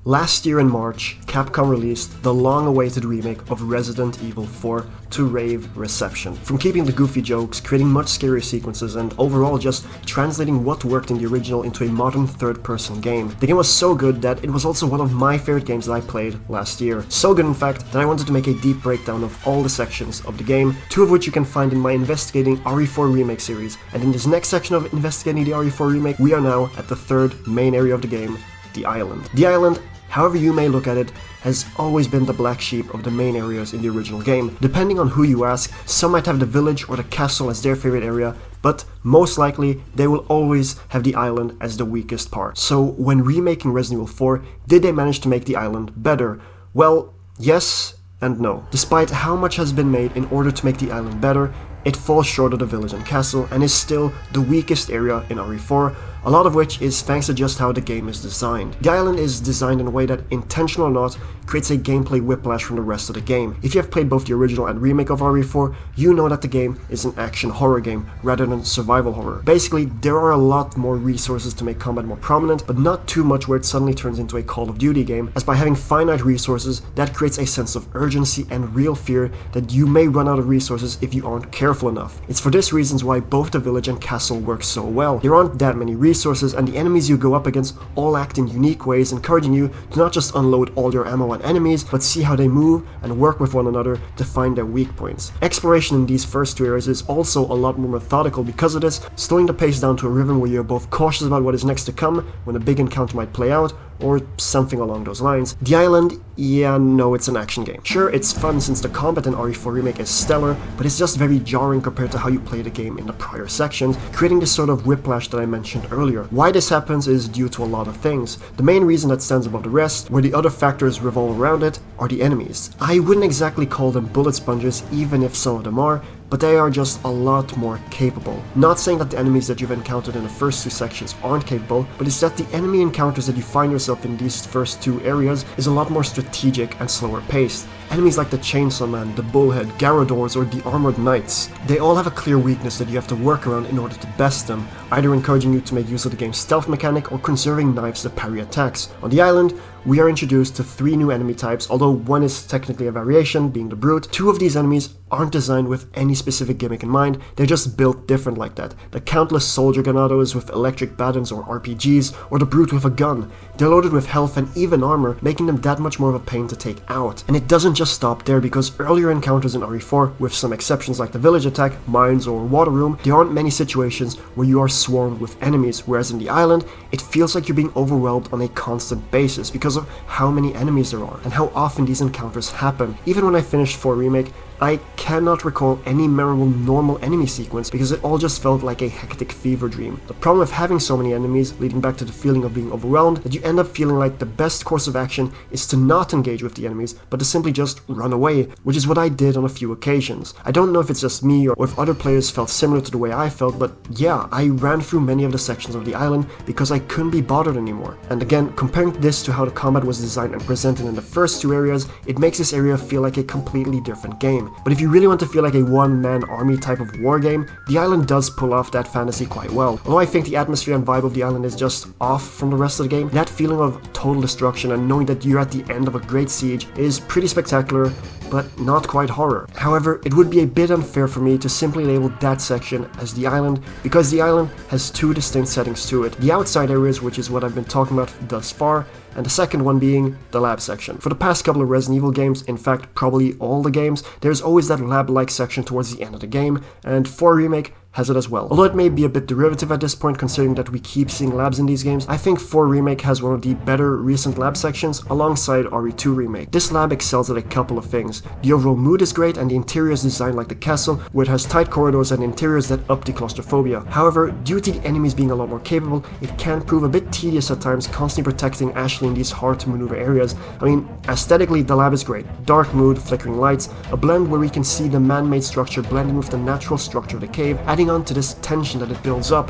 Last year in March, Capcom released the long-awaited remake of Resident Evil 4 to rave reception. From keeping the goofy jokes, creating much scarier sequences, and overall just translating what worked in the original into a modern third-person game. The game was so good that it was also one of my favorite games that I played last year. So good in fact that I wanted to make a deep breakdown of all the sections of the game, 2 of which you can find in my Investigating RE4 Remake series. And in this next section of Investigating the RE4 Remake, we are now at the third main area of the game, the island. The island, however you may look at it, has always been the black sheep of the main areas in the original game. Depending on who you ask, some might have the village or the castle as their favorite area, but most likely they will always have the island as the weakest part. So when remaking Resident Evil 4, did they manage to make the island better? Well, yes and no. Despite how much has been made in order to make the island better, it falls short of the village and castle and is still the weakest area in RE4, a lot of which is thanks to just how the game is designed. The island is designed in a way that, intentional or not, creates a gameplay whiplash from the rest of the game. If you have played both the original and remake of RE4, you know that the game is an action horror game rather than survival horror. Basically, there are a lot more resources to make combat more prominent, but not too much where it suddenly turns into a Call of Duty game, as by having finite resources, that creates a sense of urgency and real fear that you may run out of resources if you aren't careful enough. It's for this reasons why both the village and castle work so well. There aren't that many resources, and the enemies you go up against all act in unique ways, encouraging you to not just unload all your ammo on enemies, but see how they move and work with one another to find their weak points. Exploration in these first 2 areas is also a lot more methodical because of this, slowing the pace down to a rhythm where you're both cautious about what is next to come when a big encounter might play out, or something along those lines. The island, yeah, no, it's an action game. Sure, it's fun since the combat in RE4 Remake is stellar, but it's just very jarring compared to how you play the game in the prior sections, creating this sort of whiplash that I mentioned earlier. Why this happens is due to a lot of things. The main reason that stands above the rest, where the other factors revolve around it, are the enemies. I wouldn't exactly call them bullet sponges, even if some of them are, but they are just a lot more capable. Not saying that the enemies that you've encountered in the first 2 sections aren't capable, but it's that the enemy encounters that you find yourself in these first 2 areas is a lot more strategic and slower paced. Enemies like the Chainsaw Man, the Bullhead, Garradors, or the Armored Knights, they all have a clear weakness that you have to work around in order to best them, either encouraging you to make use of the game's stealth mechanic or conserving knives to parry attacks. On the island, we are introduced to 3 new enemy types, although one is technically a variation, being the Brute. 2 of these enemies aren't designed with any specific gimmick in mind, they're just built different like that. The countless soldier granados with electric batons or RPGs, or the Brute with a gun. They're loaded with health and even armor, making them that much more of a pain to take out. And it doesn't just stop there, because earlier encounters in RE4, with some exceptions like the village attack, mines, or water room, there aren't many situations where you are swarmed with enemies, whereas in the island, it feels like you're being overwhelmed on a constant basis because of how many enemies there are and how often these encounters happen. Even when I finished 4 Remake, I cannot recall any memorable normal enemy sequence because it all just felt like a hectic fever dream. The problem with having so many enemies, leading back to the feeling of being overwhelmed, that you end up feeling like the best course of action is to not engage with the enemies, but to simply just run away, which is what I did on a few occasions. I don't know if it's just me or if other players felt similar to the way I felt, but yeah, I ran through many of the sections of the island because I couldn't be bothered anymore. And again, comparing this to how the combat was designed and presented in the first 2 areas, it makes this area feel like a completely different game. But if you really want to feel like a one-man army type of war game, the island does pull off that fantasy quite well. Although I think the atmosphere and vibe of the island is just off from the rest of the game, that feeling of total destruction and knowing that you're at the end of a great siege is pretty spectacular, but not quite horror. However, it would be a bit unfair for me to simply label that section as the island, because the island has 2 distinct settings to it. The outside areas, which is what I've been talking about thus far, and the second one being the lab section. For the past couple of Resident Evil games, in fact probably all the games, there's always that lab-like section towards the end of the game, and 4 Remake has it as well. Although it may be a bit derivative at this point considering that we keep seeing labs in these games, I think 4 Remake has one of the better recent lab sections alongside RE2 Remake. This lab excels at a couple of things. The overall mood is great and the interior is designed like the castle, where it has tight corridors and interiors that up the claustrophobia. However, due to the enemies being a lot more capable, it can prove a bit tedious at times constantly protecting Ashley in these hard to maneuver areas. I mean, aesthetically the lab is great. Dark mood, flickering lights, a blend where we can see the man-made structure blending with the natural structure of the cave, adding on to this tension that it builds up.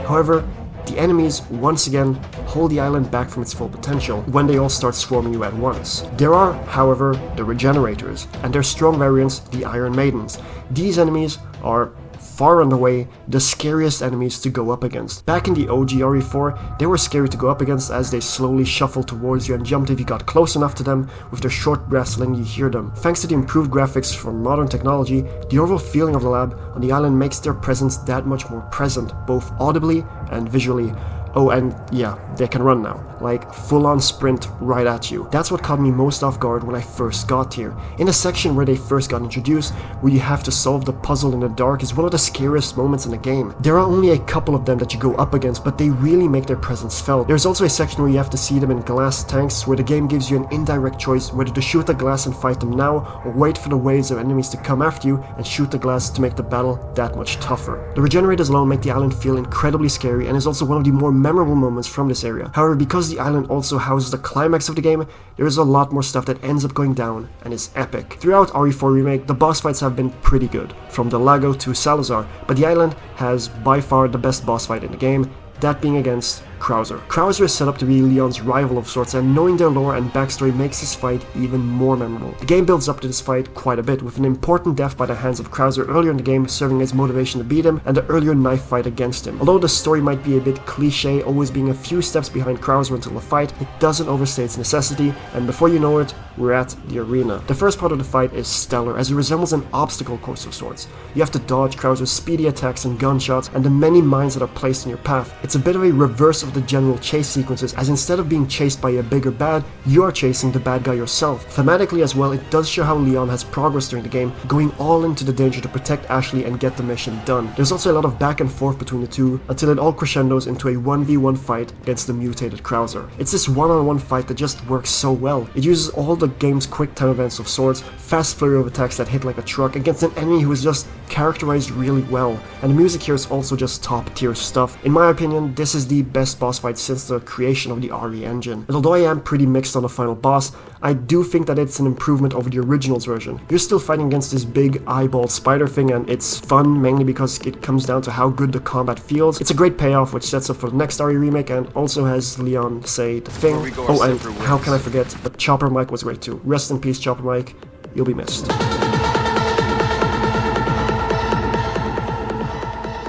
However, the enemies, once again, hold the island back from its full potential when they all start swarming you at once. There are, however, the Regenerators, and their strong variants, the Iron Maidens. These enemies are far and away the scariest enemies to go up against. Back in the OG RE4, they were scary to go up against as they slowly shuffled towards you and jumped if you got close enough to them, with their short breaths letting you hear them. Thanks to the improved graphics from modern technology, the overall feeling of the lab on the island makes their presence that much more present, both audibly and visually. Oh, and yeah, they can run now, like full-on sprint right at you. That's what caught me most off guard when I first got here. In the section where they first got introduced, where you have to solve the puzzle in the dark, is one of the scariest moments in the game. There are only a couple of them that you go up against, but they really make their presence felt. There's also a section where you have to see them in glass tanks, where the game gives you an indirect choice whether to shoot the glass and fight them now, or wait for the waves of enemies to come after you and shoot the glass to make the battle that much tougher. The Regenerators alone make the island feel incredibly scary and is also one of the more memorable moments from this area. However, because the island also houses the climax of the game, there is a lot more stuff that ends up going down and is epic. Throughout RE4 Remake, the boss fights have been pretty good, from the Lago to Salazar, but the island has by far the best boss fight in the game, that being against Krauser. Krauser is set up to be Leon's rival of sorts, and knowing their lore and backstory makes this fight even more memorable. The game builds up to this fight quite a bit, with an important death by the hands of Krauser earlier in the game serving as motivation to beat him, and the earlier knife fight against him. Although the story might be a bit cliche, always being a few steps behind Krauser until the fight, it doesn't overstay its necessity, and before you know it, we're at the arena. The first part of the fight is stellar, as it resembles an obstacle course of sorts. You have to dodge Krauser's speedy attacks and gunshots, and the many mines that are placed in your path. It's a bit of a reverse of the general chase sequences, as instead of being chased by a bigger bad, you are chasing the bad guy yourself. Thematically as well, it does show how Leon has progressed during the game, going all into the danger to protect Ashley and get the mission done. There's also a lot of back and forth between the two, until it all crescendos into a 1v1 fight against the mutated Krauser. It's this one-on-one fight that just works so well. It uses all the game's quick time events of swords, fast flurry of attacks that hit like a truck against an enemy who is just characterized really well, and the music here is also just top tier stuff. In my opinion, this is the best boss fight since the creation of the RE engine. And although I am pretty mixed on the final boss, I do think that it's an improvement over the original's version. You're still fighting against this big eyeball spider thing, and it's fun mainly because it comes down to how good the combat feels. It's a great payoff which sets up for the next RE remake and also has Leon say the thing. Oh, and how can I forget, but Chopper Mike was great too. Rest in peace, Chopper Mike. You'll be missed.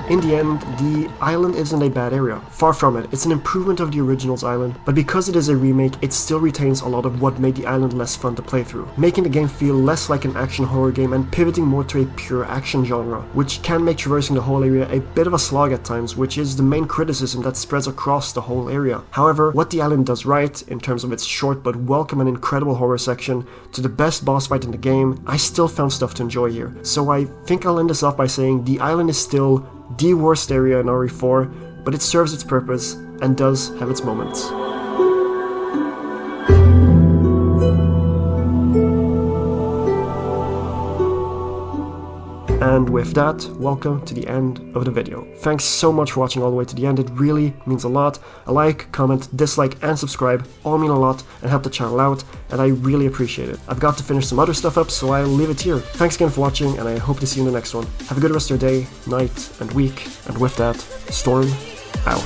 In the end, the island isn't a bad area. Far from it. It's an improvement of the original's island, but because it is a remake, it still retains a lot of what made the island less fun to play through, making the game feel less like an action horror game and pivoting more to a pure action genre, which can make traversing the whole area a bit of a slog at times, which is the main criticism that spreads across the whole area. However, what the island does right, in terms of its short but welcome and incredible horror section, to the best boss fight in the game, I still found stuff to enjoy here. So I think I'll end this off by saying the island is still the worst area in RE4, but it serves its purpose and does have its moments. And with that, welcome to the end of the video. Thanks so much for watching all the way to the end, it really means a lot. A like, comment, dislike and subscribe all mean a lot and help the channel out, and I really appreciate it. I've got to finish some other stuff up, so I'll leave it here. Thanks again for watching, and I hope to see you in the next one. Have a good rest of your day, night and week, and with that, Storm out.